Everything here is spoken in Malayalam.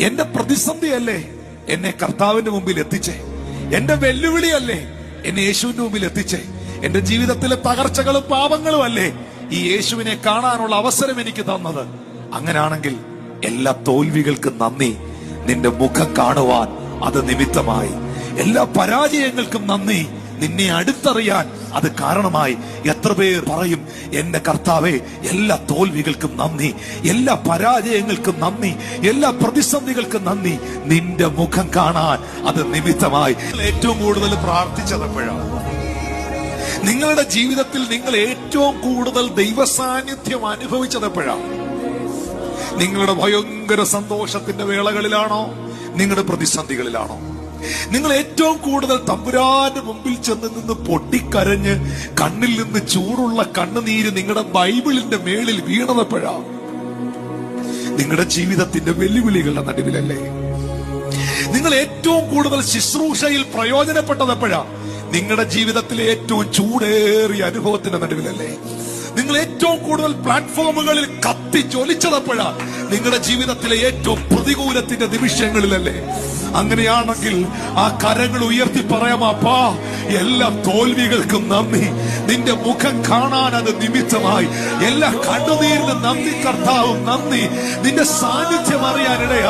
എന്റെ പ്രതിസന്ധിയല്ലേ എന്നെ കർത്താവിന്റെ മുമ്പിൽ എത്തിച്ചേ. എന്റെ വെല്ലുവിളിയല്ലേ എന്നെ യേശുവിന്റെ മുമ്പിൽ എത്തിച്ചേ. എന്റെ ജീവിതത്തിലെ തകർച്ചകളും പാപങ്ങളും അല്ലേ ഈ യേശുവിനെ കാണാനുള്ള അവസരം എനിക്ക് തന്നത്. അങ്ങനാണെങ്കിൽ എല്ലാ തോൽവികൾക്കും നന്ദി. നിന്റെ മുഖം കാണുവാൻ അത് നിമിത്തമായി. എല്ലാ പരാജയങ്ങൾക്കും നന്ദി, നിന്നെ അടുത്തറിയാൻ അത് കാരണമായി. എത്ര പേർ പറയും, എന്റെ കർത്താവേ, എല്ലാ തോൽവികൾക്കും നന്ദി, എല്ലാ പരാജയങ്ങൾക്കും നന്ദി, എല്ലാ പ്രതിസന്ധികൾക്കും നന്ദി, നിന്റെ മുഖം കാണാൻ അത് നിമിത്തമായി. ഏറ്റവും കൂടുതൽ പ്രാർത്ഥിച്ചതെപ്പോഴാണ്? നിങ്ങളുടെ ജീവിതത്തിൽ നിങ്ങൾ ഏറ്റവും കൂടുതൽ ദൈവസാന്നിധ്യം അനുഭവിച്ചതെപ്പോഴാണ്? നിങ്ങളുടെ ഭയങ്കര സന്തോഷത്തിന്റെ വേളകളിലാണോ? നിങ്ങളുടെ പ്രതിസന്ധികളിലാണോ? നിങ്ങൾ ഏറ്റവും കൂടുതൽ തമ്പുരാന്റെ മുമ്പിൽ ചെന്ന് നിന്ന് പൊട്ടിക്കരഞ്ഞ് കണ്ണിൽ നിന്ന് ചൂടുള്ള കണ്ണുനീര് നിങ്ങളുടെ ബൈബിളിന്റെ മേളിൽ വീണതെപ്പോഴാ? നിങ്ങളുടെ ജീവിതത്തിന്റെ വെല്ലുവിളികളുടെ നടുവിലല്ലേ? നിങ്ങൾ ഏറ്റവും കൂടുതൽ ശുശ്രൂഷയിൽ പ്രയോജനപ്പെട്ടതെപ്പോഴാ? നിങ്ങളുടെ ജീവിതത്തിലെ ഏറ്റവും ചൂടേറിയ അനുഭവത്തിന്റെ നടുവിലല്ലേ? നിങ്ങൾ ഏറ്റവും കൂടുതൽ പ്ലാറ്റ്ഫോമുകളിൽ കത്തി ജ്വലിച്ചതെപ്പോഴാ? നിങ്ങളുടെ ജീവിതത്തിലെ ഏറ്റവും പ്രതികൂലത്തിന്റെ നിമിഷങ്ങളിലല്ലേ? അങ്ങനെയാണെങ്കിൽ ആ കരങ്ങൾ ഉയർത്തി പറയാം, അപ്പാ, എല്ലാ തോൽവികൾക്കും നന്ദി, നിന്റെ മുഖം കാണാൻ അത് നിമിത്തമായി. എല്ലാ കണ്ണുനീരിനും നന്ദി കർത്താവും, നന്ദി, നിന്റെ സാന്നിധ്യം അറിയാനിടയാ.